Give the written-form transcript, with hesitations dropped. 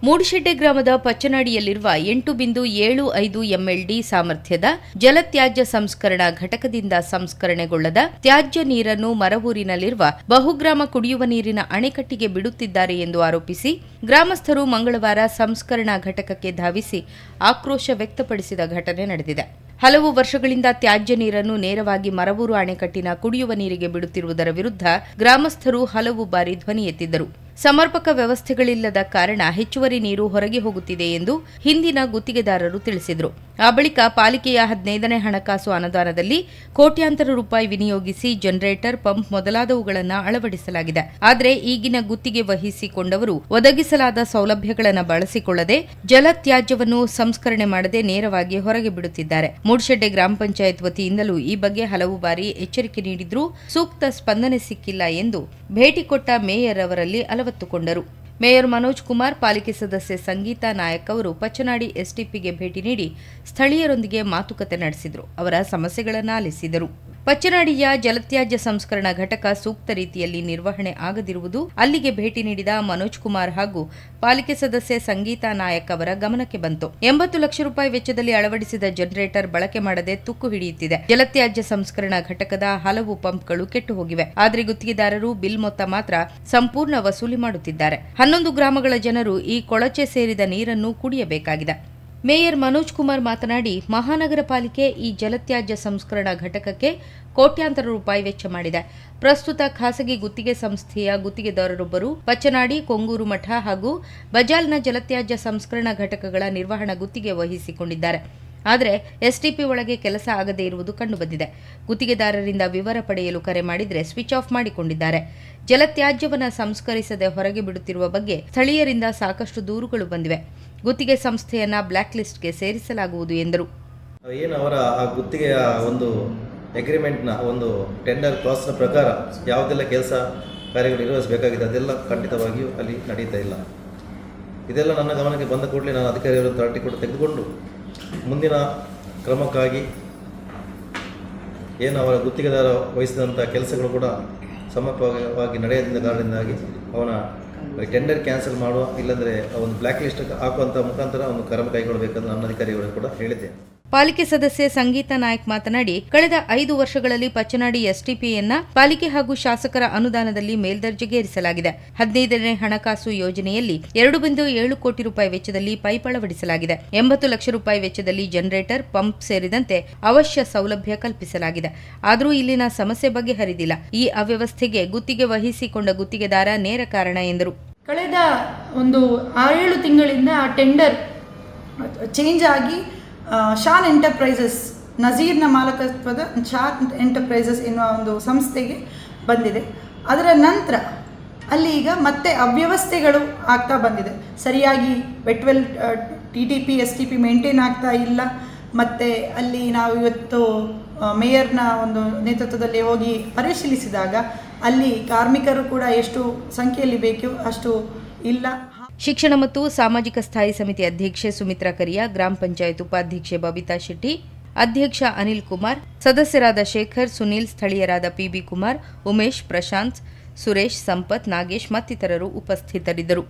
ಮೂಡಶೆಡ್ಡೆ ಗ್ರಾಮದ ಪಚ್ಚನಾಡಿಯಲ್ಲಿರುವ 8.75 ಎಂಎಲ್ಡಿ ಸಾಮರ್ಥ್ಯದ ಜಲತ್ಯಾಜ್ಯ ಸಂಸ್ಕರಣಾ ಘಟಕದಿಂದ ಸಂಸ್ಕರಣೆಗೊಳ್ಳದ ತ್ಯಾಜ್ಯ ನೀರನ್ನು ಮರವೂರಿನಲ್ಲಿರುವ ಬಹುಗ್ರಾಮ ಕುಡಿಯುವ ನೀರಿನ ಅಣೆಕಟ್ಟಿಗೆ ಬಿಡುತ್ತಿದ್ದಾರೆ ಎಂದು ಆರೋಪಿಸಿ ಗ್ರಾಮಸ್ಥರು ಮಂಗಳವಾರ ಸಂಸ್ಕರಣಾ ಘಟಕಕ್ಕೆ ಧಾವಿಸಿ ಆಕ್ರೋಶ ವ್ಯಕ್ತಪಡಿಸಿದ ಘಟನೆ ನಡೆದಿದೆ. ಹಲವು ವರ್ಷಗಳಿಂದ ತ್ಯಾಜ್ಯ ನೀರನ್ನು ನೇರವಾಗಿ ಮರವೂರು ಅಣೆಕಟ್ಟಿನ ಕುಡಿಯುವ ನೀರಿಗೆ ಬಿಡುತ್ತಿರುವುದರ ವಿರುದ್ಧ ಗ್ರಾಮಸ್ಥರು ಹಲವು ಬಾರಿ ಧ್ವನಿ ಎತ್ತಿದ್ದರು. ಸಮರ್ಪಕ ವ್ಯವಸ್ಥೆಗಳಿಲ್ಲದ ಕಾರಣ ಹೆಚ್ಚುವರಿ ನೀರು ಹೊರಗೆ ಹೋಗುತ್ತಿದೆ ಎಂದು ಹಿಂದಿನ ಗುತ್ತಿಗೆದಾರರು ತಿಳಿಸಿದರು. ಆ ಬಳಿಕ ಪಾಲಿಕೆಯ 15ನೇ ಹಣಕಾಸು ಅನುದಾನದಲ್ಲಿ ಕೋಟ್ಯಾಂತರ ರೂಪಾಯಿ ವಿನಿಯೋಗಿಸಿ ಜನರೇಟರ್, ಪಂಪ್ ಮೊದಲಾದವುಗಳನ್ನು ಅಳವಡಿಸಲಾಗಿದೆ. ಆದರೆ ಈಗಿನ ಗುತ್ತಿಗೆ ವಹಿಸಿಕೊಂಡವರು ಒದಗಿಸಲಾದ ಸೌಲಭ್ಯಗಳನ್ನು ಬಳಸಿಕೊಳ್ಳದೆ ಜಲತ್ಯಾಜ್ಯವನ್ನು ಸಂಸ್ಕರಣೆ ಮಾಡದೆ ನೇರವಾಗಿ ಹೊರಗೆ ಬಿಡುತ್ತಿದ್ದಾರೆ. ಮೂಡಶೆಡ್ಡೆ ಗ್ರಾಮ ಪಂಚಾಯತ್ ವತಿಯಿಂದಲೂ ಈ ಬಗ್ಗೆ ಹಲವು ಬಾರಿ ಎಚ್ಚರಿಕೆ ನೀಡಿದ್ರೂ ಸೂಕ್ತ ಸ್ಪಂದನೆ ಸಿಕ್ಕಿಲ್ಲ ಎಂದು ಭೇಟಿ ಕೊಟ್ಟ ಮೇಯರ್ ಅವರಲ್ಲಿ ಅಲವತ್ತುಕೊಂಡರು. ಮೇಯರ್ ಮನೋಜ್ ಕುಮಾರ್, ಪಾಲಿಕೆ ಸದಸ್ಯೆ ಸಂಗೀತಾ ನಾಯಕ್ ಅವರು ಪಚ್ಚನಾಡಿ ಎಸ್ಟಿಪಿಗೆ ಭೇಟಿ ನೀಡಿ ಸ್ಥಳೀಯರೊಂದಿಗೆ ಮಾತುಕತೆ ನಡೆಸಿದರು. ಅವರ ಸಮಸ್ಯೆಗಳನ್ನು ಆಲಿಸಿದರು. ಪಚ್ಚನಾಡಿಯ ಜಲತ್ಯಾಜ್ಯ ಸಂಸ್ಕರಣಾ ಘಟಕ ಸೂಕ್ತ ರೀತಿಯಲ್ಲಿ ನಿರ್ವಹಣೆ ಆಗದಿರುವುದು ಅಲ್ಲಿಗೆ ಭೇಟಿ ನೀಡಿದ ಮನೋಜ್ ಕುಮಾರ್ ಹಾಗೂ ಪಾಲಿಕೆ ಸದಸ್ಯೆ ಸಂಗೀತಾ ನಾಯಕ್ ಅವರ ಗಮನಕ್ಕೆ ಬಂತು. 80 ಲಕ್ಷ ರೂಪಾಯಿ ವೆಚ್ಚದಲ್ಲಿ ಅಳವಡಿಸಿದ ಜನರೇಟರ್ ಬಳಕೆ ಮಾಡದೆ ತುಕ್ಕು ಹಿಡಿಯುತ್ತಿದೆ. ಜಲತ್ಯಾಜ್ಯ ಸಂಸ್ಕರಣಾ ಘಟಕದ ಹಲವು ಪಂಪ್ಗಳು ಕೆಟ್ಟು ಹೋಗಿವೆ. ಆದರೆ ಗುತ್ತಿಗೆದಾರರು ಬಿಲ್ ಮೊತ್ತ ಮಾತ್ರ ಸಂಪೂರ್ಣ ವಸೂಲಿ ಮಾಡುತ್ತಿದ್ದಾರೆ. 11 ಗ್ರಾಮಗಳ ಜನರು ಈ ಕೊಳಚೆ ಸೇರಿದ ನೀರನ್ನು ಕುಡಿಯಬೇಕಾಗಿದೆ. ಮೇಯರ್ ಮನೋಜ್ ಕುಮಾರ್ ಮಾತನಾಡಿ, ಮಹಾನಗರ ಪಾಲಿಕೆ ಈ ಜಲತ್ಯಾಜ್ಯ ಸಂಸ್ಕರಣಾ ಘಟಕಕ್ಕೆ ಕೋಟ್ಯಾಂತರ ರೂಪಾಯಿ ವೆಚ್ಚ ಮಾಡಿದೆ. ಪ್ರಸ್ತುತ ಖಾಸಗಿ ಗುತ್ತಿಗೆ ಸಂಸ್ಥೆಯ ಗುತ್ತಿಗೆದಾರರೊಬ್ಬರು ಪಚ್ಚನಾಡಿ, ಕೊಂಗೂರು ಮಠ ಹಾಗೂ ಬಜಾಲ್ನ ಜಲತ್ಯಾಜ್ಯ ಸಂಸ್ಕರಣಾ ಘಟಕಗಳ ನಿರ್ವಹಣಾ ಗುತ್ತಿಗೆ ವಹಿಸಿಕೊಂಡಿದ್ದಾರೆ. ಆದರೆ ಎಸ್ಟಿಪಿ ಒಳಗೆ ಕೆಲಸ ಆಗದೇ ಇರುವುದು ಕಂಡುಬಂದಿದೆ. ಗುತ್ತಿಗೆದಾರರಿಂದ ವಿವರ ಪಡೆಯಲು ಕರೆ ಮಾಡಿದರೆ ಸ್ವಿಚ್ ಆಫ್ ಮಾಡಿಕೊಂಡಿದ್ದಾರೆ. ಜಲತ್ಯಾಜ್ಯವನ್ನು ಸಂಸ್ಕರಿಸದೆ ಹೊರಗೆ ಬಿಡುತ್ತಿರುವ ಬಗ್ಗೆ ಸ್ಥಳೀಯರಿಂದ ಸಾಕಷ್ಟು ದೂರುಗಳು ಬಂದಿವೆ. ಗುತ್ತಿಗೆ ಸಂಸ್ಥೆಯನ್ನ ಬ್ಲಾಕ್ ಲಿಸ್ಟ್ಗೆ ಸೇರಿಸಲಾಗುವುದು ಎಂದರು. ಏನು ಅವರ ಆ ಗುತ್ತಿಗೆಯ ಒಂದು ಅಗ್ರಿಮೆಂಟ್ನ ಒಂದು ಟೆಂಡರ್ ಕ್ಲಾಸ್ನ ಪ್ರಕಾರ ಯಾವುದೆಲ್ಲ ಕೆಲಸ ಕಾರ್ಯಗಳು ನಿರ್ವಹಿಸಬೇಕಾಗಿದೆ ಅದೆಲ್ಲ ಖಂಡಿತವಾಗಿಯೂ ಅಲ್ಲಿ ನಡೀತಾ ಇಲ್ಲ. ಇದೆಲ್ಲ ನನ್ನ ಗಮನಕ್ಕೆ ಬಂದ ಕೂಡಲೇ ನಾನು ಅಧಿಕಾರಿಗಳನ್ನು ತರಟಿ ಕೂಡ ತೆಗೆದುಕೊಂಡು ಮುಂದಿನ ಕ್ರಮಕ್ಕಾಗಿ ಏನು ಅವರ ಗುತ್ತಿಗೆದಾರ ವಹಿಸಿದಂಥ ಕೆಲಸಗಳು ಕೂಡ ಸಮರ್ಪಕವಾಗಿ ನಡೆಯದಿಂದ ಕಾರಣದಿಂದಾಗಿ ಅವನ ಟೆಂಡರ್ ಕ್ಯಾನ್ಸಲ್ ಮಾಡುವ, ಇಲ್ಲಾಂದರೆ ಒಂದು ಬ್ಲ್ಯಾಕ್ ಲಿಸ್ಟ್ ಹಾಕುವಂಥ ಮುಖಾಂತರ ಒಂದು ಕ್ರಮ ಕೈಗೊಳ್ಳಬೇಕೆಂದು ನನ್ನ ಅಧಿಕಾರಿಗಳು ಕೂಡ ಹೇಳಿದ್ದೇನೆ. ಪಾಲಿಕೆ ಸದಸ್ಯೆ ಸಂಗೀತಾ ನಾಯಕ್ ಮಾತನಾಡಿ, ಕಳೆದ 5 ವರ್ಷಗಳಲ್ಲಿ ಪಚ್ಚನಾಡಿ ಎಸ್ಟಿಪಿಯನ್ನ ಪಾಲಿಕೆ ಹಾಗೂ ಶಾಸಕರ ಅನುದಾನದಲ್ಲಿ ಮೇಲ್ದರ್ಜೆಗೇರಿಸಲಾಗಿದೆ. 15ನೇ ಹಣಕಾಸು ಯೋಜನೆಯಲ್ಲಿ 2.7 ಕೋಟಿ ರೂಪಾಯಿ ವೆಚ್ಚದಲ್ಲಿ ಪೈಪ್ ಅಳವಡಿಸಲಾಗಿದೆ. 80 ಲಕ್ಷ ರೂಪಾಯಿ ವೆಚ್ಚದಲ್ಲಿ ಜನರೇಟರ್, ಪಂಪ್ ಸೇರಿದಂತೆ ಅವಶ್ಯ ಸೌಲಭ್ಯ ಕಲ್ಪಿಸಲಾಗಿದೆ. ಆದರೂ ಇಲ್ಲಿನ ಸಮಸ್ಯೆ ಬಗೆಹರಿದಿಲ್ಲ. ಈ ಅವ್ಯವಸ್ಥೆಗೆ ಗುತ್ತಿಗೆ ವಹಿಸಿಕೊಂಡ ಗುತ್ತಿಗೆದಾರ ನೇರ ಕಾರಣ ಎಂದರು. ಕಳೆದ ಒಂದು 6-7 ತಿಂಗಳಿಂದ ಆ ಟೆಂಡರ್ ಚೇಂಜ್ ಆಗಿ ಶಾನ್ ಎಂಟರ್ಪ್ರೈಸಸ್, ನಜೀರ್ನ ಮಾಲಕತ್ವದ ಶಾನ್ ಎಂಟರ್ಪ್ರೈಸಸ್ ಎನ್ನುವ ಒಂದು ಸಂಸ್ಥೆಗೆ ಬಂದಿದೆ. ಅದರ ನಂತರ ಅಲ್ಲಿ ಈಗ ಮತ್ತೆ ಅವ್ಯವಸ್ಥೆಗಳು ಆಗ್ತಾ ಬಂದಿದೆ. ಸರಿಯಾಗಿ ವೆಟ್ವೆಲ್ TTP STP ಮೇಂಟೈನ್ ಆಗ್ತಾ ಇಲ್ಲ. ಮತ್ತು ಅಲ್ಲಿ ನಾವು ಇವತ್ತು ಮೇಯರ್ನ ಒಂದು ನೇತೃತ್ವದಲ್ಲಿ ಹೋಗಿ ಪರಿಶೀಲಿಸಿದಾಗ ಅಲ್ಲಿ ಕಾರ್ಮಿಕರು ಕೂಡ ಎಷ್ಟು ಸಂಖ್ಯೆಯಲ್ಲಿ ಬೇಕು ಅಷ್ಟು ಇಲ್ಲ. ಶಿಕ್ಷಣ ಮತ್ತು ಸಾಮಾಜಿಕ ಸ್ಥಾಯಿ ಸಮಿತಿ ಅಧ್ಯಕ್ಷೆ ಸುಮಿತ್ರಾ ಕರಿಯಾ, ಗ್ರಾಮ ಪಂಚಾಯತ್ ಉಪಾಧ್ಯಕ್ಷೆ ಬಬಿತಾ ಶೆಟ್ಟಿ, ಅಧ್ಯಕ್ಷ ಅನಿಲ್ ಕುಮಾರ್, ಸದಸ್ಯರಾದ ಶೇಖರ್, ಸುನೀಲ್, ಸ್ಥಳೀಯರಾದ PB ಕುಮಾರ್, ಉಮೇಶ್, ಪ್ರಶಾಂತ್, ಸುರೇಶ್, ಸಂಪತ್, ನಾಗೇಶ್ ಮತ್ತಿತರರು ಉಪಸ್ಥಿತರಿದ್ದರು.